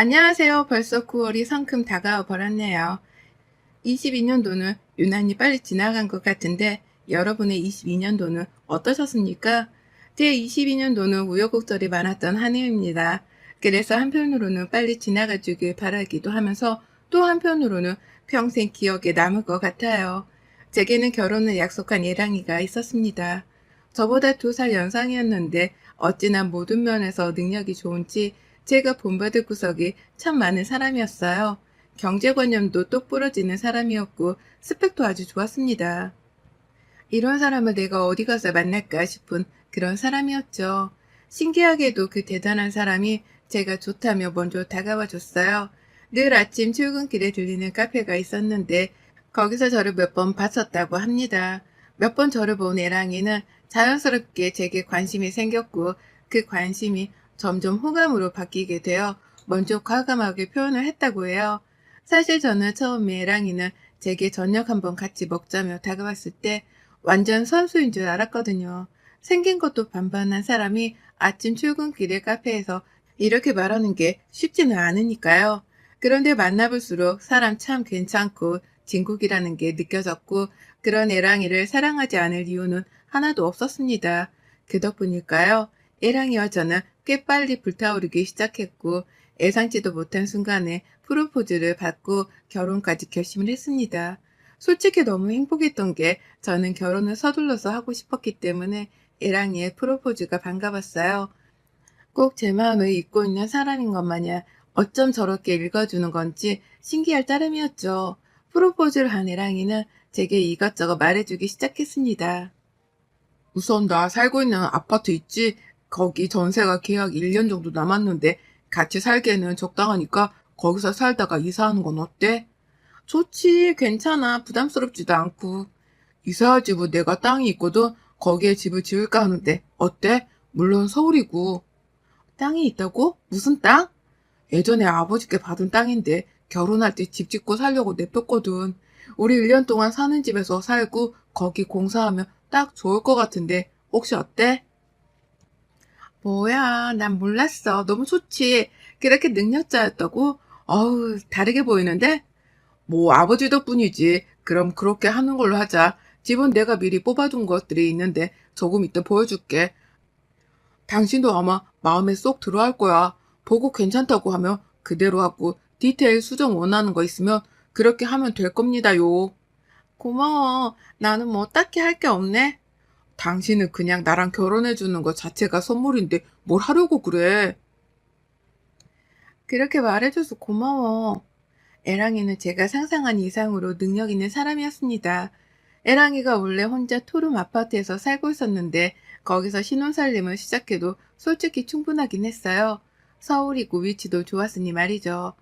안녕하세요. 벌써 9월이 성큼 다가와 버렸네요. 22년도는 유난히 빨리 지나간 것 같은데 여러분의 22년도는 어떠셨습니까? 제 22년도는 우여곡절이 많았던 한 해입니다. 그래서 한편으로는 빨리 지나가 주길 바라기도 하면서 또 한편으로는 평생 기억에 남을 것 같아요. 제게는 결혼을 약속한 예랑이가 있었습니다. 저보다 2살 연상이었는데 어찌나 모든 면에서 능력이 좋은지 제가 본받을 구석이 참 많은 사람이었어요. 경제관념도 똑부러지는 사람이었고 스펙도 아주 좋았습니다. 이런 사람을 내가 어디 가서 만날까 싶은 그런 사람이었죠. 신기하게도 그 대단한 사람이 제가 좋다며 먼저 다가와 줬어요. 늘 아침 출근길에 들리는 카페가 있었는데 거기서 저를 몇 번 봤었다고 합니다. 몇 번 저를 본 애랑이는 자연스럽게 제게 관심이 생겼고 그 관심이 점점 호감으로 바뀌게 되어 먼저 과감하게 표현을 했다고 해요. 사실 저는 처음에 애랑이는 제게 저녁 한번 같이 먹자며 다가왔을 때 완전 선수인 줄 알았거든요. 생긴 것도 반반한 사람이 아침 출근길에 카페에서 이렇게 말하는 게 쉽지는 않으니까요. 그런데 만나볼수록 사람 참 괜찮고 진국이라는 게 느껴졌고 그런 애랑이를 사랑하지 않을 이유는 하나도 없었습니다. 그 덕분일까요? 애랑이와 저는 꽤 빨리 불타오르기 시작했고 예상치도 못한 순간에 프로포즈를 받고 결혼까지 결심을 했습니다. 솔직히 너무 행복했던 게 저는 결혼을 서둘러서 하고 싶었기 때문에 애랑이의 프로포즈가 반가웠어요. 꼭 제 마음을 읽고 있는 사람인 것 마냥 어쩜 저렇게 읽어주는 건지 신기할 따름이었죠. 프로포즈를 한 애랑이는 제게 이것저것 말해주기 시작했습니다. 우선 나 살고 있는 아파트 있지? 거기 전세가 계약 1년 정도 남았는데 같이 살기에는 적당하니까 거기서 살다가 이사하는 건 어때? 좋지, 괜찮아. 부담스럽지도 않고. 이사할 집은 내가 땅이 있거든. 거기에 집을 지을까 하는데 어때? 물론 서울이고. 땅이 있다고? 무슨 땅? 예전에 아버지께 받은 땅인데 결혼할 때 집 짓고 살려고 냅뒀거든. 우리 1년 동안 사는 집에서 살고 거기 공사하면 딱 좋을 것 같은데 혹시 어때? 뭐야, 난 몰랐어. 너무 좋지. 그렇게 능력자였다고? 어우, 다르게 보이는데? 뭐 아버지 덕분이지. 그럼 그렇게 하는 걸로 하자. 집은 내가 미리 뽑아둔 것들이 있는데 조금 이따 보여줄게. 당신도 아마 마음에 쏙 들어할 거야. 보고 괜찮다고 하면 그대로 하고 디테일 수정 원하는 거 있으면 그렇게 하면 될 겁니다요. 고마워. 나는 뭐 딱히 할 게 없네. 당신은 그냥 나랑 결혼해 주는 것 자체가 선물인데 뭘 하려고 그래. 그렇게 말해줘서 고마워. 애랑이는 제가 상상한 이상으로 능력 있는 사람이었습니다. 애랑이가 원래 혼자 토룸 아파트에서 살고 있었는데 거기서 신혼살림을 시작해도 솔직히 충분하긴 했어요. 서울이고 위치도 좋았으니 말이죠.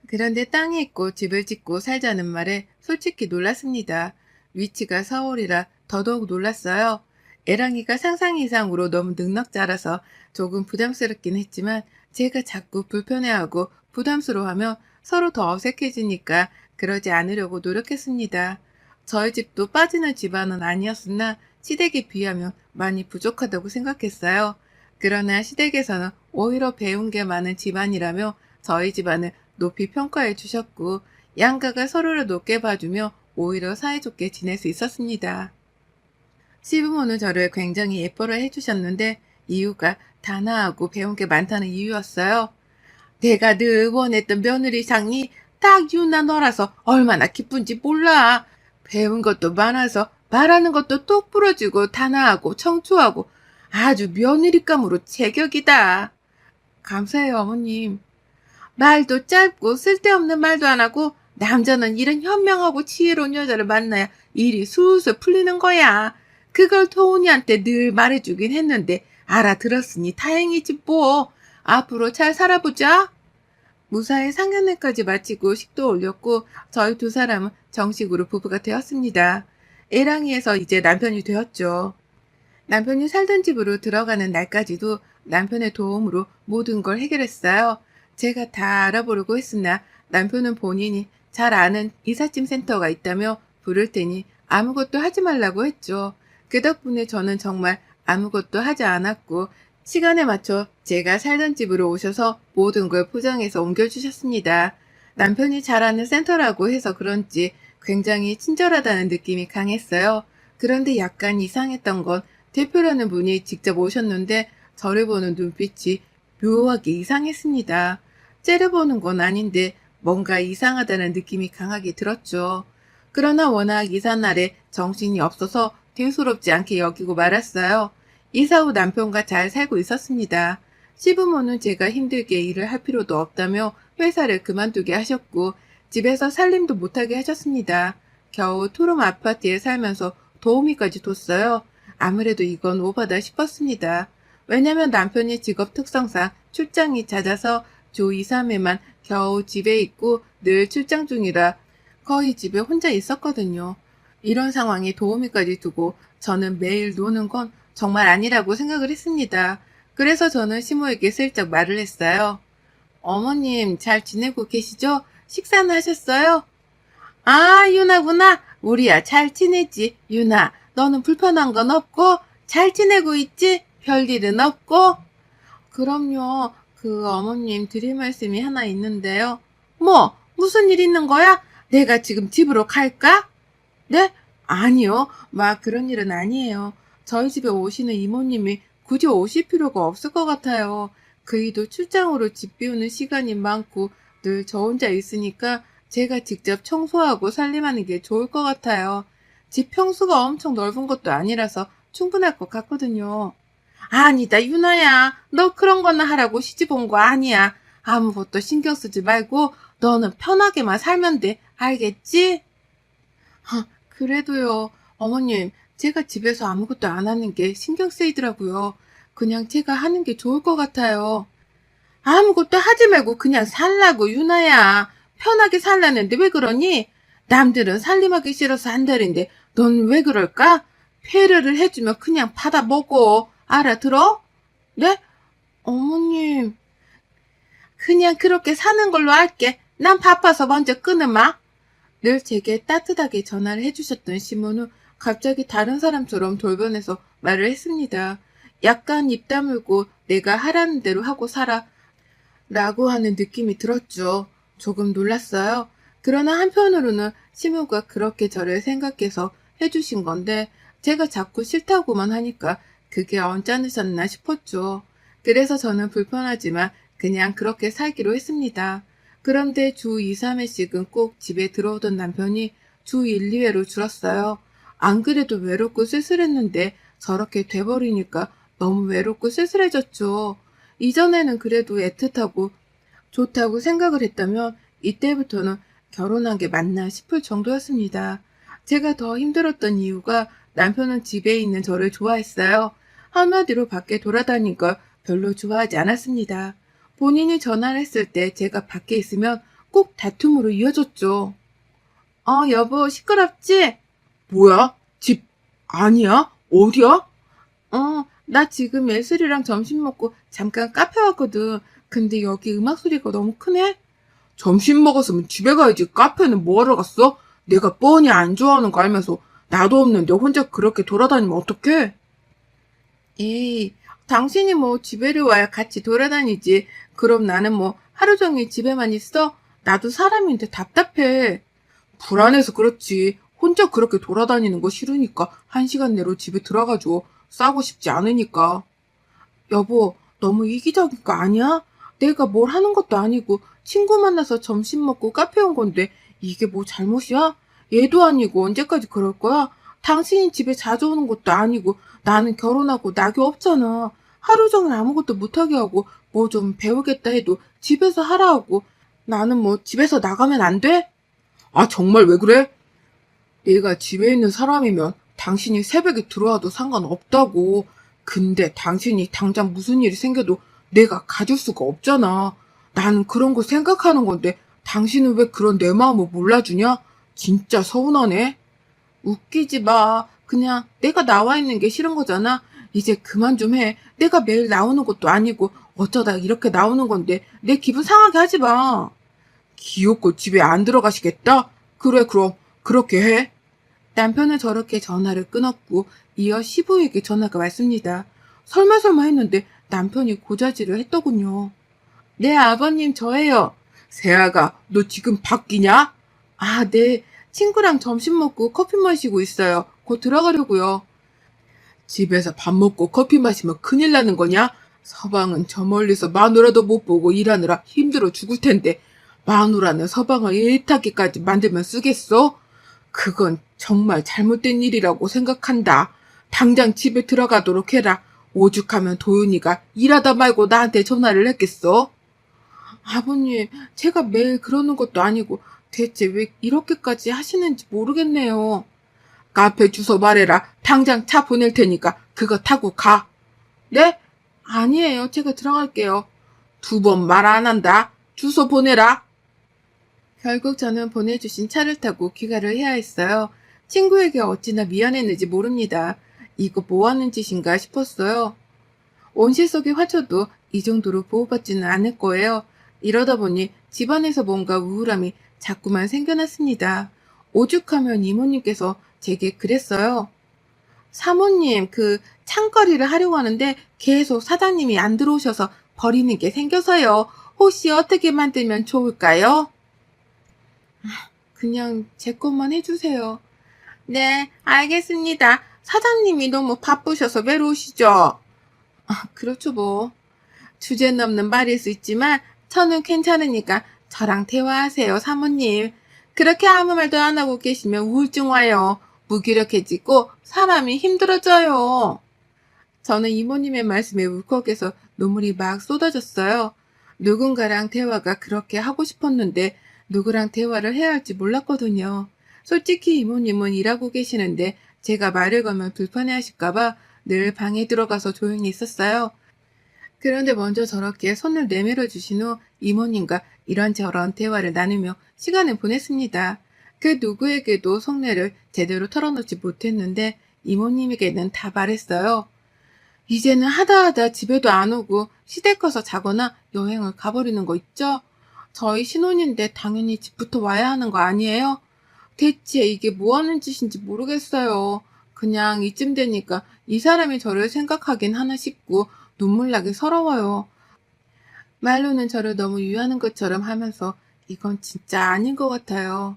그런데 땅이 있고 집을 짓고 살자는 말에 솔직히 놀랐습니다. 위치가 서울이라 더더욱 놀랐어요. 애랑이가 상상 이상으로 너무 능력자라서 조금 부담스럽긴 했지만 제가 자꾸 불편해하고 부담스러워하며 서로 더 어색해지니까 그러지 않으려고 노력했습니다. 저희 집도 빠지는 집안은 아니었으나 시댁에 비하면 많이 부족하다고 생각했어요. 그러나 시댁에서는 오히려 배운 게 많은 집안이라며 저희 집안을 높이 평가해 주셨고 양가가 서로를 높게 봐주며 오히려 사이좋게 지낼 수 있었습니다. 시부모는 저를 굉장히 예뻐를 해주셨는데 이유가 단아하고 배운 게 많다는 이유였어요. 내가 늘 원했던 며느리상이 딱 유나 너라서 얼마나 기쁜지 몰라. 배운 것도 많아서 말하는 것도 똑 부러지고 단아하고 청초하고 아주 며느리감으로 제격이다. 감사해요, 어머님. 말도 짧고 쓸데없는 말도 안 하고 남자는 이런 현명하고 지혜로운 여자를 만나야 일이 술술 풀리는 거야. 그걸 토은이한테 늘 말해주긴 했는데 알아들었으니 다행이지 뭐. 앞으로 잘 살아보자. 무사히 상견례까지 마치고 식도 올렸고 저희 2사람은 정식으로 부부가 되었습니다. 애랑이에서 이제 남편이 되었죠. 남편이 살던 집으로 들어가는 날까지도 남편의 도움으로 모든 걸 해결했어요. 제가 다 알아보려고 했으나 남편은 본인이 잘 아는 이삿짐 센터가 있다며 부를 테니 아무것도 하지 말라고 했죠. 그 덕분에 저는 정말 아무것도 하지 않았고 시간에 맞춰 제가 살던 집으로 오셔서 모든 걸 포장해서 옮겨주셨습니다. 남편이 잘 아는 센터라고 해서 그런지 굉장히 친절하다는 느낌이 강했어요. 그런데 약간 이상했던 건 대표라는 분이 직접 오셨는데 저를 보는 눈빛이 묘하게 이상했습니다. 째려보는 건 아닌데 뭔가 이상하다는 느낌이 강하게 들었죠. 그러나 워낙 이삿날에 정신이 없어서 대수롭지 않게 여기고 말았어요. 이사 후 남편과 잘 살고 있었습니다. 시부모는 제가 힘들게 일을 할 필요도 없다며 회사를 그만두게 하셨고 집에서 살림도 못하게 하셨습니다. 겨우 투룸 아파트에 살면서 도우미까지 뒀어요. 아무래도 이건 오바다 싶었습니다. 왜냐면 남편의 직업 특성상 출장이 잦아서 주 2, 3회만 겨우 집에 있고 늘 출장 중이라 거의 집에 혼자 있었거든요. 이런 상황에 도우미까지 두고 저는 매일 노는 건 정말 아니라고 생각을 했습니다. 그래서 저는 시모에게 슬쩍 말을 했어요. 어머님 잘 지내고 계시죠? 식사는 하셨어요? 아, 유나구나. 우리야 잘 지내지. 유나, 너는 불편한 건 없고 잘 지내고 있지? 별일은 없고? 그럼요. 어머님 드릴 말씀이 하나 있는데요. 뭐, 무슨 일 있는 거야? 내가 지금 집으로 갈까? 네? 아니요. 막 그런 일은 아니에요. 저희 집에 오시는 이모님이 굳이 오실 필요가 없을 것 같아요. 그이도 출장으로 집 비우는 시간이 많고 늘 저 혼자 있으니까 제가 직접 청소하고 살림하는 게 좋을 것 같아요. 집 평수가 엄청 넓은 것도 아니라서 충분할 것 같거든요. 아니다, 유나야. 너 그런 거나 하라고 시집 온 거 아니야. 아무것도 신경 쓰지 말고 너는 편하게만 살면 돼. 알겠지? 그래도요, 어머님, 제가 집에서 아무것도 안 하는 게 신경 쓰이더라고요. 그냥 제가 하는 게 좋을 것 같아요. 아무것도 하지 말고 그냥 살라고, 유나야. 편하게 살라는데 왜 그러니? 남들은 살림하기 싫어서 한다는데 넌 왜 그럴까? 배려를 해주면 그냥 받아 먹어. 알아들어? 네? 어머님, 그냥 그렇게 사는 걸로 할게. 난 바빠서 먼저 끊으마. 늘 제게 따뜻하게 전화를 해주셨던 시모는 갑자기 다른 사람처럼 돌변해서 말을 했습니다. 약간 입 다물고 내가 하라는 대로 하고 살아 라고 하는 느낌이 들었죠. 조금 놀랐어요. 그러나 한편으로는 시모가 그렇게 저를 생각해서 해주신 건데 제가 자꾸 싫다고만 하니까 그게 언짢으셨나 싶었죠. 그래서 저는 불편하지만 그냥 그렇게 살기로 했습니다. 그런데 주 2, 3회씩은 꼭 집에 들어오던 남편이 주 1, 2회로 줄었어요. 안 그래도 외롭고 쓸쓸했는데 저렇게 돼버리니까 너무 외롭고 쓸쓸해졌죠. 이전에는 그래도 애틋하고 좋다고 생각을 했다면 이때부터는 결혼한 게 맞나 싶을 정도였습니다. 제가 더 힘들었던 이유가 남편은 집에 있는 저를 좋아했어요. 한마디로 밖에 돌아다니는 걸 별로 좋아하지 않았습니다. 본인이 전화를 했을 때 제가 밖에 있으면 꼭 다툼으로 이어졌죠. 여보, 시끄럽지? 뭐야? 집 아니야? 어디야? 나 지금 예슬이랑 점심 먹고 잠깐 카페 왔거든. 근데 여기 음악 소리가 너무 크네? 점심 먹었으면 집에 가야지. 카페는 뭐하러 갔어? 내가 뻔히 안 좋아하는 거 알면서 나도 없는데 혼자 그렇게 돌아다니면 어떡해? 에이, 당신이 뭐 집에를 와야 같이 돌아다니지. 그럼 나는 뭐 하루 종일 집에만 있어? 나도 사람인데 답답해. 불안해서 그렇지. 혼자 그렇게 돌아다니는 거 싫으니까 1시간 내로 집에 들어가줘. 싸고 싶지 않으니까. 여보, 너무 이기적인 거 아니야? 내가 뭘 하는 것도 아니고 친구 만나서 점심 먹고 카페 온 건데 이게 뭐 잘못이야? 얘도 아니고 언제까지 그럴 거야? 당신이 집에 자주 오는 것도 아니고 나는 결혼하고 낙이 없잖아. 하루 종일 아무것도 못하게 하고 뭐 좀 배우겠다 해도 집에서 하라 하고 나는 뭐 집에서 나가면 안 돼? 아, 정말 왜 그래? 내가 집에 있는 사람이면 당신이 새벽에 들어와도 상관없다고. 근데 당신이 당장 무슨 일이 생겨도 내가 가질 수가 없잖아. 나는 그런 거 생각하는 건데 당신은 왜 그런 내 마음을 몰라주냐? 진짜 서운하네. 웃기지 마. 그냥 내가 나와 있는 게 싫은 거잖아. 이제 그만 좀 해. 내가 매일 나오는 것도 아니고 어쩌다 이렇게 나오는 건데 내 기분 상하게 하지 마. 귀엽고 집에 안 들어가시겠다? 그래, 그럼 그렇게 해. 남편은 저렇게 전화를 끊었고 이어 시부에게 전화가 왔습니다. 설마 했는데 남편이 고자질을 했더군요. 네, 아버님, 저예요. 세아가, 너 지금 바뀌냐? 아, 네. 친구랑 점심 먹고 커피 마시고 있어요. 곧 들어가려고요. 집에서 밥 먹고 커피 마시면 큰일 나는 거냐? 서방은 저 멀리서 마누라도 못 보고 일하느라 힘들어 죽을 텐데 마누라는 서방을 일타기까지 만들면 쓰겠어? 그건 정말 잘못된 일이라고 생각한다. 당장 집에 들어가도록 해라. 오죽하면 도윤이가 일하다 말고 나한테 전화를 했겠어? 아버님, 제가 매일 그러는 것도 아니고 대체 왜 이렇게까지 하시는지 모르겠네요. 카페 주소 말해라. 당장 차 보낼 테니까 그거 타고 가. 네? 아니에요. 제가 들어갈게요. 2번 말 안 한다. 주소 보내라. 결국 저는 보내주신 차를 타고 귀가를 해야 했어요. 친구에게 어찌나 미안했는지 모릅니다. 이거 뭐 하는 짓인가 싶었어요. 온실 속의 화초도 이 정도로 보호받지는 않을 거예요. 이러다 보니 집안에서 뭔가 우울함이 자꾸만 생겨났습니다. 오죽하면 이모님께서 제게 그랬어요. 사모님, 그 창거리를 하려고 하는데 계속 사장님이 안 들어오셔서 버리는 게 생겨서요. 혹시 어떻게 만들면 좋을까요? 그냥 제 것만 해주세요. 네, 알겠습니다. 사장님이 너무 바쁘셔서 외로우시죠? 그렇죠 뭐. 주제 넘는 말일 수 있지만 저는 괜찮으니까 저랑 대화하세요, 사모님. 그렇게 아무 말도 안 하고 계시면 우울증 와요. 무기력해지고 사람이 힘들어져요. 저는 이모님의 말씀에 울컥해서 눈물이 막 쏟아졌어요. 누군가랑 대화가 그렇게 하고 싶었는데 누구랑 대화를 해야 할지 몰랐거든요. 솔직히 이모님은 일하고 계시는데 제가 말을 걸면 불편해하실까봐 늘 방에 들어가서 조용히 있었어요. 그런데 먼저 저렇게 손을 내밀어 주신 후 이모님과 이런저런 대화를 나누며 시간을 보냈습니다. 그 누구에게도 속내를 제대로 털어놓지 못했는데 이모님에게는 다 말했어요. 이제는 하다하다 집에도 안 오고 시댁 가서 자거나 여행을 가버리는 거 있죠? 저희 신혼인데 당연히 집부터 와야 하는 거 아니에요? 대체 이게 뭐 하는 짓인지 모르겠어요. 그냥 이쯤 되니까 이 사람이 저를 생각하긴 하나 싶고 눈물 나게 서러워요. 말로는 저를 너무 유하는 것처럼 하면서 이건 진짜 아닌 것 같아요.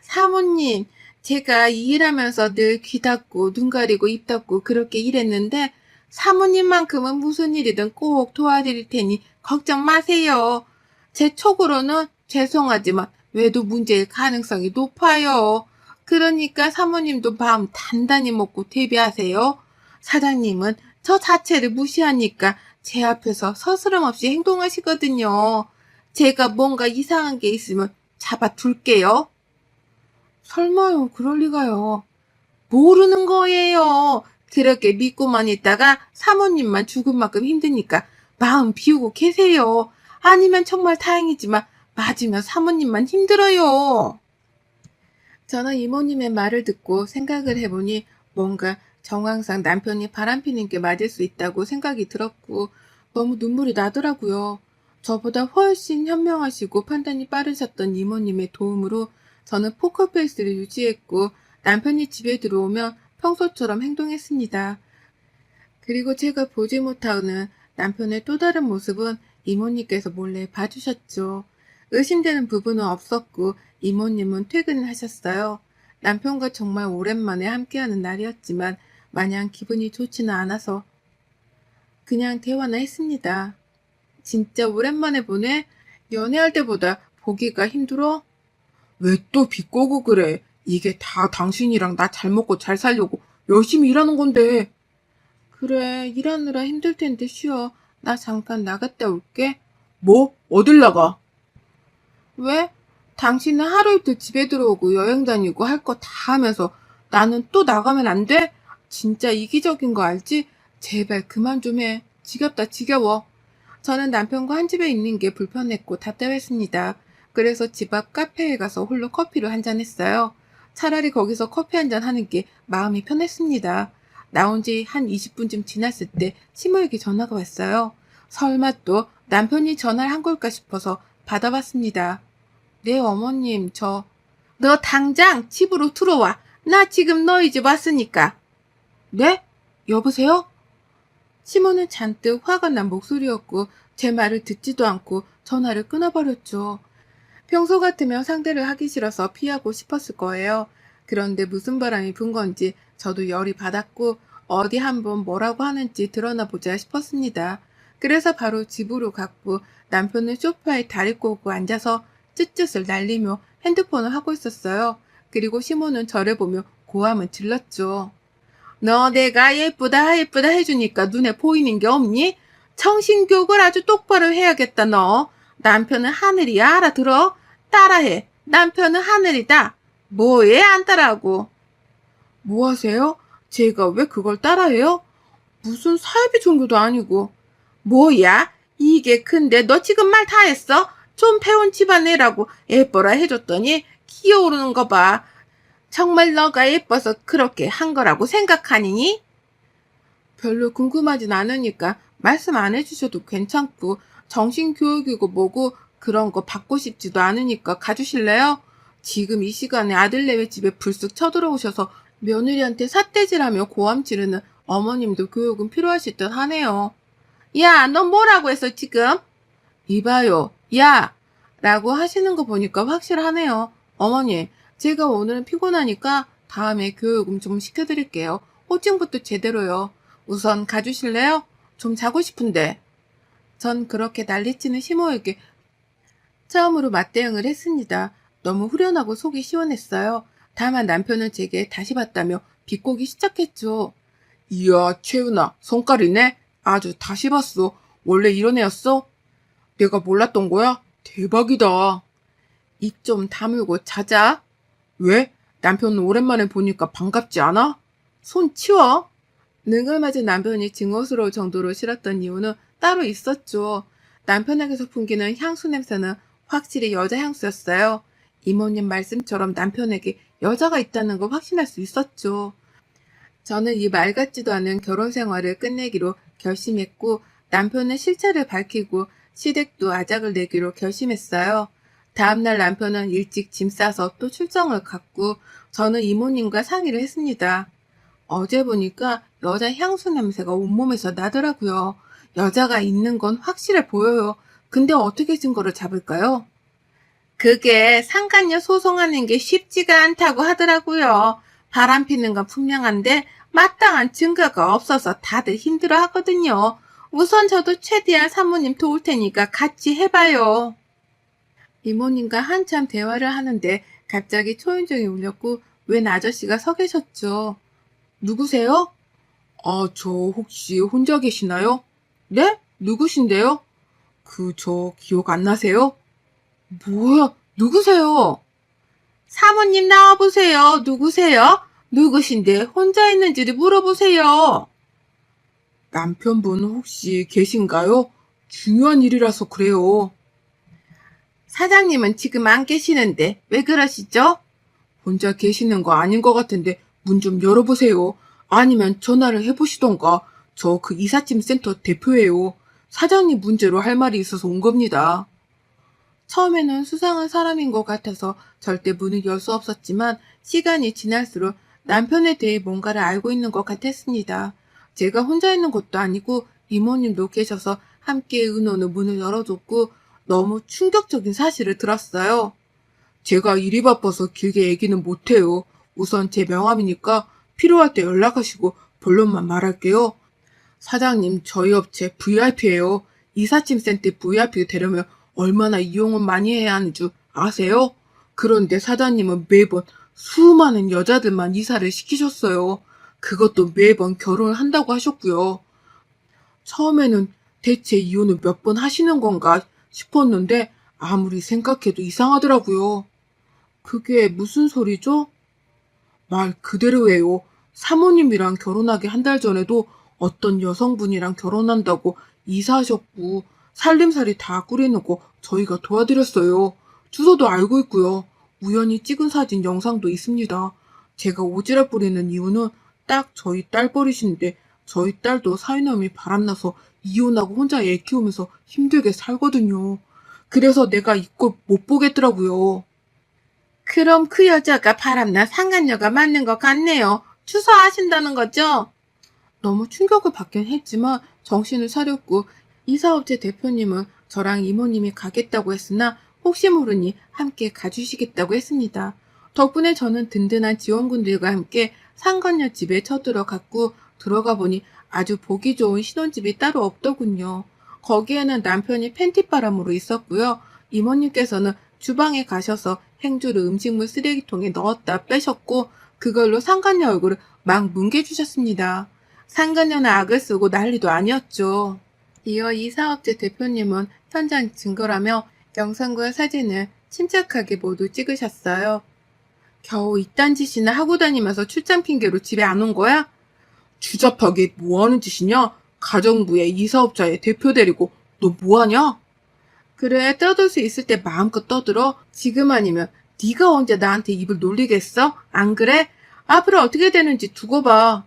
사모님, 제가 이 일하면서 늘 귀 닫고 눈 가리고 입 닫고 그렇게 일했는데 사모님만큼은 무슨 일이든 꼭 도와드릴 테니 걱정 마세요. 제 촉으로는 죄송하지만 외도 문제일 가능성이 높아요. 그러니까 사모님도 마음 단단히 먹고 대비하세요. 사장님은 저 자체를 무시하니까 제 앞에서 서스럼 없이 행동하시거든요. 제가 뭔가 이상한 게 있으면 잡아둘게요. 설마요, 그럴 리가요. 모르는 거예요. 그렇게 믿고만 있다가 사모님만 죽을 만큼 힘드니까 마음 비우고 계세요. 아니면 정말 다행이지만 맞으면 사모님만 힘들어요. 저는 이모님의 말을 듣고 생각을 해보니 뭔가 정황상 남편이 바람피는 게 맞을 수 있다고 생각이 들었고 너무 눈물이 나더라고요. 저보다 훨씬 현명하시고 판단이 빠르셨던 이모님의 도움으로 저는 포커페이스를 유지했고 남편이 집에 들어오면 평소처럼 행동했습니다. 그리고 제가 보지 못하는 남편의 또 다른 모습은 이모님께서 몰래 봐주셨죠. 의심되는 부분은 없었고 이모님은 퇴근을 하셨어요. 남편과 정말 오랜만에 함께하는 날이었지만 마냥 기분이 좋지는 않아서 그냥 대화나 했습니다. 진짜 오랜만에 보네? 연애할 때보다 보기가 힘들어? 왜 또 비꼬고 그래? 이게 다 당신이랑 나 잘 먹고 잘 살려고 열심히 일하는 건데. 그래, 일하느라 힘들 텐데 쉬어. 나 잠깐 나갔다 올게. 뭐? 어딜 나가? 왜? 당신은 하루 이틀 집에 들어오고 여행 다니고 할 거 다 하면서 나는 또 나가면 안 돼? 진짜 이기적인 거 알지? 제발 그만 좀 해. 지겹다 지겨워. 저는 남편과 한 집에 있는 게 불편했고 답답했습니다. 그래서 집 앞 카페에 가서 홀로 커피를 한 잔 했어요. 차라리 거기서 커피 한 잔 하는 게 마음이 편했습니다. 나온 지 한 20분쯤 지났을 때 시모에게 전화가 왔어요. 설마 또 남편이 전화를 한 걸까 싶어서 받아봤습니다. 네, 어머님, 너 당장 집으로 들어와. 나 지금 너희 집 왔으니까. 네? 여보세요? 시몬은 잔뜩 화가 난 목소리였고 제 말을 듣지도 않고 전화를 끊어버렸죠. 평소 같으면 상대를 하기 싫어서 피하고 싶었을 거예요. 그런데 무슨 바람이 분 건지 저도 열이 받았고 어디 한번 뭐라고 하는지 드러나 보자 싶었습니다. 그래서 바로 집으로 갔고 남편은 소파에 다리 꼬고 앉아서 쯧쯧을 날리며 핸드폰을 하고 있었어요. 그리고 시몬은 저를 보며 고함을 질렀죠. 너 내가 예쁘다 예쁘다 해주니까 눈에 보이는 게 없니? 청신교육을 아주 똑바로 해야겠다 너. 남편은 하늘이야 알아들어? 따라해. 남편은 하늘이다. 뭐에 안 따라하고. 뭐 하세요? 제가 왜 그걸 따라해요? 무슨 사이비 종교도 아니고. 뭐야? 이게 근데 너 지금 말 다 했어? 좀 배운 집안애라고 예뻐라 해줬더니 기어오르는 거 봐. 정말 너가 예뻐서 그렇게 한 거라고 생각하니? 별로 궁금하진 않으니까 말씀 안 해주셔도 괜찮고 정신교육이고 뭐고 그런 거 받고 싶지도 않으니까 가주실래요? 지금 이 시간에 아들내외 집에 불쑥 쳐들어오셔서 며느리한테 삿대질하며 고함 지르는 어머님도 교육은 필요하실 듯 하네요. 야, 너 뭐라고 했어 지금? 이봐요, 야! 라고 하시는 거 보니까 확실하네요. 어머니, 제가 오늘은 피곤하니까 다음에 교육은 좀 시켜드릴게요. 호칭부터 제대로요. 우선 가주실래요? 좀 자고 싶은데. 전 그렇게 난리치는 시모에게 처음으로 맞대응을 했습니다. 너무 후련하고 속이 시원했어요. 다만 남편은 제게 다시 봤다며 비꼬기 시작했죠. 이야, 채은아, 성깔이네? 아주 다시 봤어. 원래 이런 애였어? 내가 몰랐던 거야? 대박이다. 입 좀 다물고 자자. 왜? 남편은 오랜만에 보니까 반갑지 않아? 손 치워. 능을맞은 남편이 증오스러울 정도로 싫었던 이유는 따로 있었죠. 남편에게서 풍기는 향수 냄새는 확실히 여자 향수였어요. 이모님 말씀처럼 남편에게 여자가 있다는 걸 확신할 수 있었죠. 저는 이 말 같지도 않은 결혼 생활을 끝내기로 결심했고 남편은 실체를 밝히고 시댁도 아작을 내기로 결심했어요. 다음날 남편은 일찍 짐 싸서 또 출정을 갔고 저는 이모님과 상의를 했습니다. 어제 보니까 여자 향수 냄새가 온몸에서 나더라고요. 여자가 있는 건 확실해 보여요. 근데 어떻게 증거를 잡을까요? 그게 상간녀 소송하는 게 쉽지가 않다고 하더라고요. 바람 피는 건 분명한데 마땅한 증거가 없어서 다들 힘들어 하거든요. 우선 저도 최대한 사모님 도울 테니까 같이 해봐요. 이모님과 한참 대화를 하는데 갑자기 초인종이 울렸고 웬 아저씨가 서 계셨죠. 누구세요? 아, 저 혹시 혼자 계시나요? 네? 누구신데요? 저 기억 안 나세요? 뭐야, 누구세요? 사모님 나와보세요. 누구세요? 누구신데 혼자 있는지를 물어보세요. 남편분 혹시 계신가요? 중요한 일이라서 그래요. 사장님은 지금 안 계시는데 왜 그러시죠? 혼자 계시는 거 아닌 것 같은데 문 좀 열어보세요. 아니면 전화를 해보시던가. 저 그 이삿짐 센터 대표예요. 사장님 문제로 할 말이 있어서 온 겁니다. 처음에는 수상한 사람인 것 같아서 절대 문을 열 수 없었지만 시간이 지날수록 남편에 대해 뭔가를 알고 있는 것 같았습니다. 제가 혼자 있는 것도 아니고 이모님도 계셔서 함께 의논으로 문을 열어줬고 너무 충격적인 사실을 들었어요. 제가 일이 바빠서 길게 얘기는 못해요. 우선 제 명함이니까 필요할 때 연락하시고 본론만 말할게요. 사장님, 저희 업체 VIP예요. 이삿짐 센터 VIP 되려면 얼마나 이용을 많이 해야 하는 줄 아세요? 그런데 사장님은 매번 수많은 여자들만 이사를 시키셨어요. 그것도 매번 결혼을 한다고 하셨고요. 처음에는 대체 이혼을 몇 번 하시는 건가 싶었는데 아무리 생각해도 이상하더라고요. 그게 무슨 소리죠? 말 그대로예요. 사모님이랑 결혼하기 한 달 전에도 어떤 여성분이랑 결혼한다고 이사하셨고 살림살이 다 꾸리는 거 저희가 도와드렸어요. 주소도 알고 있고요. 우연히 찍은 사진 영상도 있습니다. 제가 오지랖 부리는 이유는 딱 저희 딸 버리신데 저희 딸도 사위놈이 바람나서 이혼하고 혼자 애 키우면서 힘들게 살거든요. 그래서 내가 이 꼴 못 보겠더라고요. 그럼 그 여자가 바람나 상간녀가 맞는 것 같네요. 추서하신다는 거죠? 너무 충격을 받긴 했지만 정신을 차렸고 이사업체 대표님은 저랑 이모님이 가겠다고 했으나 혹시 모르니 함께 가주시겠다고 했습니다. 덕분에 저는 든든한 지원군들과 함께 상간녀 집에 쳐들어갔고 들어가 보니 아주 보기 좋은 신혼집이 따로 없더군요. 거기에는 남편이 팬티바람으로 있었고요. 이모님께서는 주방에 가셔서 행주를 음식물 쓰레기통에 넣었다 빼셨고 그걸로 상간녀 얼굴을 막 뭉개주셨습니다. 상간녀는 악을 쓰고 난리도 아니었죠. 이어 이 사업체 대표님은 현장 증거라며 영상과 사진을 침착하게 모두 찍으셨어요. 겨우 이딴 짓이나 하고 다니면서 출장 핑계로 집에 안 온 거야? 주접하게 뭐 하는 짓이냐? 가정부의 이사업자의 대표 데리고 너 뭐하냐? 그래, 떠들 수 있을 때 마음껏 떠들어. 지금 아니면 네가 언제 나한테 입을 놀리겠어? 안 그래? 앞으로 어떻게 되는지 두고 봐.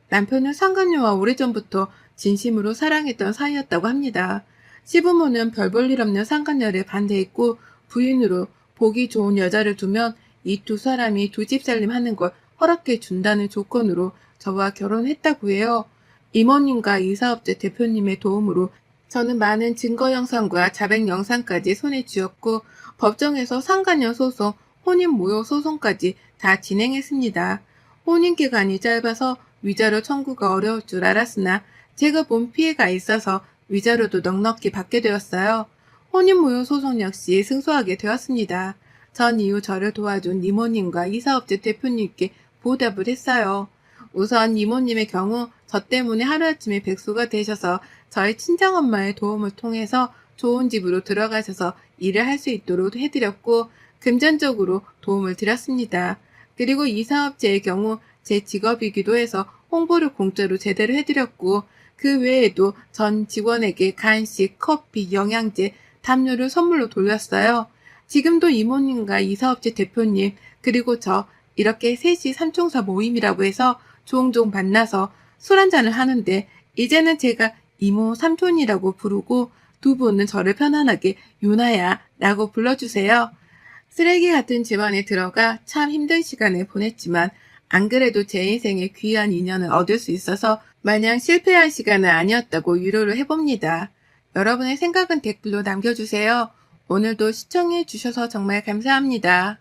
남편은 상간녀와 오래전부터 진심으로 사랑했던 사이였다고 합니다. 시부모는 별 볼 일 없는 상간녀를 반대했고 부인으로 보기 좋은 여자를 두면 이 두 사람이 두 집 살림하는 걸 허락해 준다는 조건으로 저와 결혼했다고 해요. 이모님과 이사업체 대표님의 도움으로 저는 많은 증거 영상과 자백 영상까지 손에 쥐었고 법정에서 상간녀 소송, 혼인 모욕 소송까지 다 진행했습니다. 혼인 기간이 짧아서 위자료 청구가 어려울 줄 알았으나 제가 본 피해가 있어서 위자료도 넉넉히 받게 되었어요. 혼인 모욕 소송 역시 승소하게 되었습니다. 전 이후 저를 도와준 이모님과 이사업체 대표님께 보답을 했어요. 우선 이모님의 경우 저 때문에 하루아침에 백수가 되셔서 저희 친정엄마의 도움을 통해서 좋은 집으로 들어가셔서 일을 할 수 있도록 해드렸고 금전적으로 도움을 드렸습니다. 그리고 이 사업체의 경우 제 직업이기도 해서 홍보를 공짜로 제대로 해드렸고 그 외에도 전 직원에게 간식, 커피, 영양제, 담요를 선물로 돌렸어요. 지금도 이모님과 이 사업체 대표님 그리고 저 이렇게 셋이 삼총사 모임이라고 해서 종종 만나서 술 한잔을 하는데 이제는 제가 이모 삼촌이라고 부르고 두 분은 저를 편안하게 유나야 라고 불러주세요. 쓰레기 같은 집안에 들어가 참 힘든 시간을 보냈지만 안 그래도 제 인생에 귀한 인연을 얻을 수 있어서 마냥 실패한 시간은 아니었다고 위로를 해봅니다. 여러분의 생각은 댓글로 남겨주세요. 오늘도 시청해 주셔서 정말 감사합니다.